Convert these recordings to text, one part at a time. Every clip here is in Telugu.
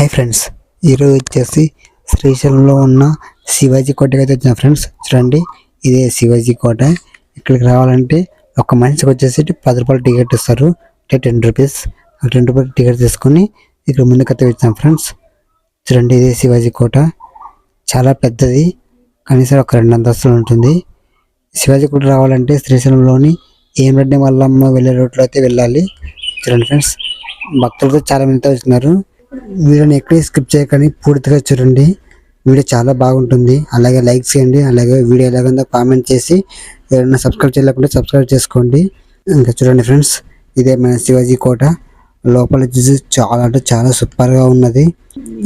హాయ్ ఫ్రెండ్స్, ఈరోజు వచ్చేసి శ్రీశైలంలో ఉన్న శివాజీ కోటకి అయితే వచ్చిన ఫ్రెండ్స్. చూడండి, ఇదే శివాజీ కోట. ఇక్కడికి రావాలంటే ఒక మనిషికి వచ్చేసి 10 రూపాయలు టికెట్ ఇస్తారు, అంటే 10 రూపీస్. 10 రూపాయలు టికెట్ తీసుకొని ఇక్కడ ముందుకైతే వచ్చాం ఫ్రెండ్స్. చూడండి, ఇదే శివాజీ కోట. చాలా పెద్దది, కనీసం ఒక 2 అంతస్తులు ఉంటుంది. శివాజీ కోట రావాలంటే శ్రీశైలంలోని ఏమిరెడ్డి మల్లమ్మ వెళ్ళే రోడ్లో అయితే వెళ్ళాలి. చూడండి ఫ్రెండ్స్, భక్తులతో చాలా మంది వస్తున్నారు. వీడియోని ఎక్కడ స్కిప్ చేయకండి, పూర్తిగా చూడండి. వీడియో చాలా బాగుంటుంది. అలాగే లైక్ చేయండి, అలాగే వీడియో ఎలాగందో కామెంట్ చేసి ఎవరైనా సబ్స్క్రైబ్ చేయలేకుంటే సబ్స్క్రైబ్ చేసుకోండి. ఇంకా చూడండి ఫ్రెండ్స్, ఇదే మన శివాజీ కోట. లోపల చూసి చాలా అంటే చాలా సూపర్గా ఉన్నది.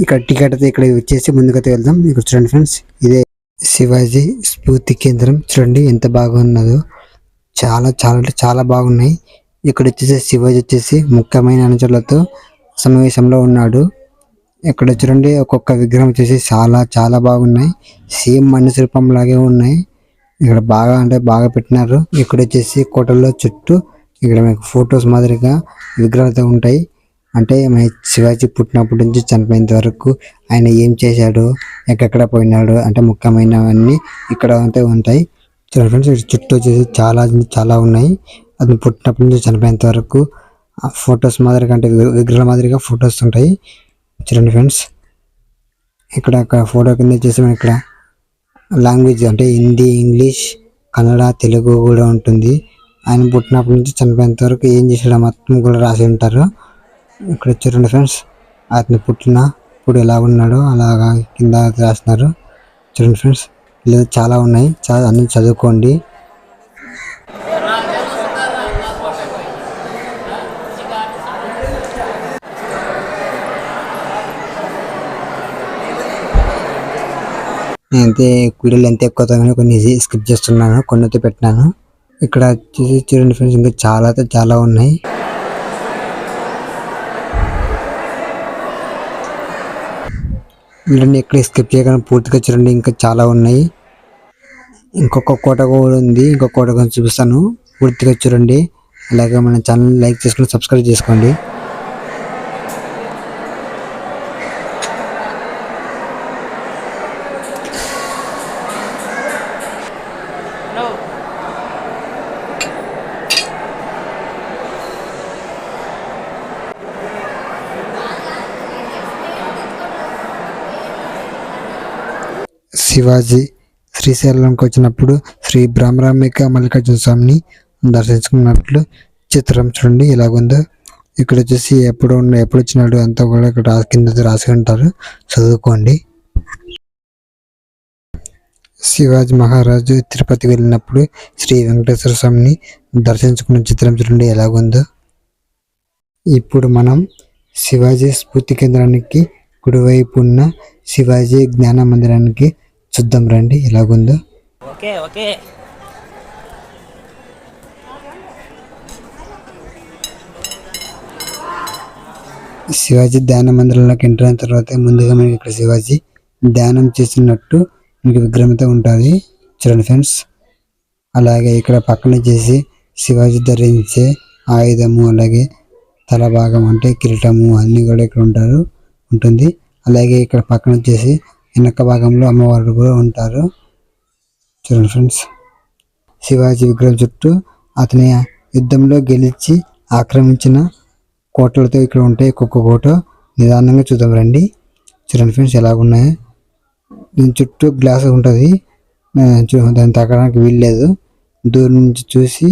ఇక్కడ టికెట్ అయితే ఇక్కడ వచ్చేసి ముందుకైతే వెళ్దాం. ఇక్కడ చూడండి ఫ్రెండ్స్, ఇదే శివాజీ స్ఫూర్తి కేంద్రం. చూడండి ఎంత బాగున్నదో, చాలా చాలా అంటే చాలా బాగున్నాయి. ఇక్కడ వచ్చేసి శివాజీ వచ్చేసి ముఖ్యమైన అనుచరులతో సమావేశంలో ఉన్నాడు. ఇక్కడ చూడండి, ఒక్కొక్క విగ్రహం వచ్చేసి చాలా చాలా బాగున్నాయి. సేమ్ మనిషి రూపం లాగే ఉన్నాయి. ఇక్కడ బాగా అంటే బాగా పెట్టినారు. ఇక్కడ వచ్చేసి కోటల్లో చుట్టూ ఇక్కడ మీకు ఫొటోస్ మాదిరిగా విగ్రహాలతో ఉంటాయి. అంటే మన శివాజీ పుట్టినప్పటి నుంచి చనిపోయేంత వరకు ఆయన ఏం చేశాడు, ఎక్కడెక్కడ పోయినాడు అంటే ముఖ్యమైనవన్నీ ఇక్కడ అయితే ఉంటాయి. చూడండి ఫ్రెండ్స్, చుట్టూ వచ్చేసి చాలా చాలా ఉన్నాయి. అది పుట్టినప్పటి నుంచి చనిపోయేంత వరకు ఆ ఫొటోస్ మాదిరిగా అంటే విగ్రహాల మాదిరిగా ఫొటోస్ ఉంటాయి. చూడండి ఫ్రెండ్స్, ఇక్కడ ఫోటో కింద వచ్చేసి ఇక్కడ లాంగ్వేజ్ అంటే హిందీ, ఇంగ్లీష్, కన్నడ, తెలుగు కూడా ఉంటుంది. ఆయన పుట్టినప్పటి నుంచి చనిపోయేంత వరకు ఏం చేసాడో మొత్తం కూడా రాసి ఉంటారు. ఇక్కడ చూడండి ఫ్రెండ్స్, అతను పుట్టినప్పుడు ఎలా ఉన్నాడో అలాగా కింద రాసినారు. చూడండి ఫ్రెండ్స్, ఇలా చాలా ఉన్నాయి, చాలా అన్ని చదువుకోండి. నేనైతే వీడియోలు ఎంత ఎక్కువ కొన్ని స్కిప్ చేస్తున్నాను, కొన్ని అయితే పెట్టినాను. ఇక్కడ చూసి చూడండి ఫ్రెండ్స్, ఇంకా చాలా అయితే చాలా ఉన్నాయి. వీళ్ళని ఎక్కడ స్కిప్ చేయకుండా పూర్తిగా చూడండి, ఇంకా చాలా ఉన్నాయి. ఇంకొక కోట కూడా ఉంది, ఇంకొక కోట కూడా చూపిస్తాను, పూర్తిగా చూడండి. అలాగే మన ఛానల్ లైక్ చేసుకుని సబ్స్క్రైబ్ చేసుకోండి. శివాజీ శ్రీశైలంకి వచ్చినప్పుడు శ్రీ బ్రహ్మరాంబిక మల్లికార్జున స్వామిని దర్శించుకున్నట్లు చిత్రం. చూడండి ఎలాగుందో. ఇక్కడ వచ్చేసి ఎప్పుడు వచ్చినాడు అంతా కూడా ఇక్కడ కింద రాసి ఉంటారు, చదువుకోండి. శివాజీ మహారాజు తిరుపతి వెళ్ళినప్పుడు శ్రీ వెంకటేశ్వర స్వామిని దర్శించుకున్న చిత్రం. చూడండి ఎలాగుందో. ఇప్పుడు మనం శివాజీ స్ఫూర్తి కేంద్రానికి కుడివైపు ఉన్న శివాజీ జ్ఞాన మందిరానికి చూద్దాం రండి ఎలాగుందో. శివాజీ ధ్యాన మందిరంలోకి ఎంటర్ అయిన తర్వాత ముందుగా మనకి ఇక్కడ శివాజీ ధ్యానం చేస్తున్నట్టు మీకు విగ్రహం అయితే ఉంటుంది. చూడండి ఫ్రెండ్స్, అలాగే ఇక్కడ పక్కన చేసి శివాజీ ధరించే ఆయుధము, అలాగే తల భాగం అంటే కిరీటము అన్నీ కూడా ఇక్కడ ఉంటుంది. అలాగే ఇక్కడ పక్కన వచ్చేసి వెనక భాగంలో అమ్మవారు కూడా ఉంటారు. చూడండి ఫ్రెండ్స్, శివాజీ విగ్రహం చుట్టూ అతని యుద్ధంలో గెలిచి ఆక్రమించిన కోటలతో ఇక్కడ ఉంటాయి. ఒక్కొక్క కోట నిదానంగా చూద్దాం రండి. చూడండి ఫ్రెండ్స్ ఎలాగున్నాయి. దీని చుట్టూ గ్లాస్ ఉంటుంది, దాన్ని తాకడానికి వీల్లేదు. దూరం నుంచి చూసి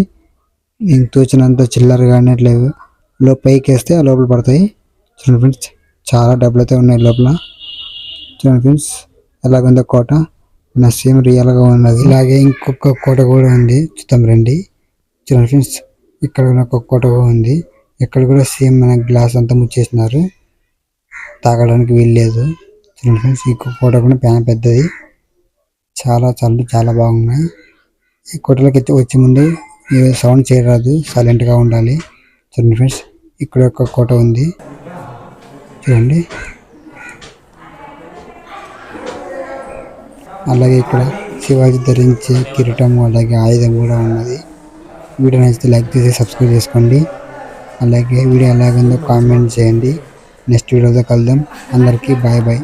నేను తోచినంత చిల్లరగానే అట్లా పైకి వేస్తే ఆ లోపల పడతాయి. చూడండి ఫ్రెండ్స్, చాలా డబ్బులు అయితే ఉన్నాయి లోపల. చూడండి ఫ్రెండ్స్ ఎలాగుందో కోట, నా సేమ్ రియల్గా ఉన్నది. ఇలాగే ఇంకొక కోట కూడా ఉంది, చూద్దాం రండి. చూడండి ఫ్రెండ్స్, ఇక్కడ ఒక కోట కూడా ఉంది. ఇక్కడ కూడా సేమ్ మన గ్లాస్ అంతా ముచ్చేసినారు, తాగడానికి వీల్లేదు. చూడండి ఫ్రెండ్స్, ఈ కోట కూడా చాలా పెద్దది, చాలా చాలా చాలా బాగున్నాయి. ఈ కోటలోకి వచ్చే ముందు సౌండ్ చేయరాదు, సైలెంట్గా ఉండాలి. చూడండి ఫ్రెండ్స్, ఇక్కడ ఒక కోట ఉంది చూడండి. అలాగే ఇక్కడ శివాజీ ధరించే కిరీటము అలాగే ఆయుధం కూడా ఉన్నది. వీడియో నచ్చితే లైక్ చేసి సబ్స్క్రైబ్ చేసుకోండి. అలాగే వీడియో ఎలాగుందో కామెంట్ చేయండి. నెక్స్ట్ వీడియోతో కలుద్దాం. అందరికీ బాయ్ బాయ్.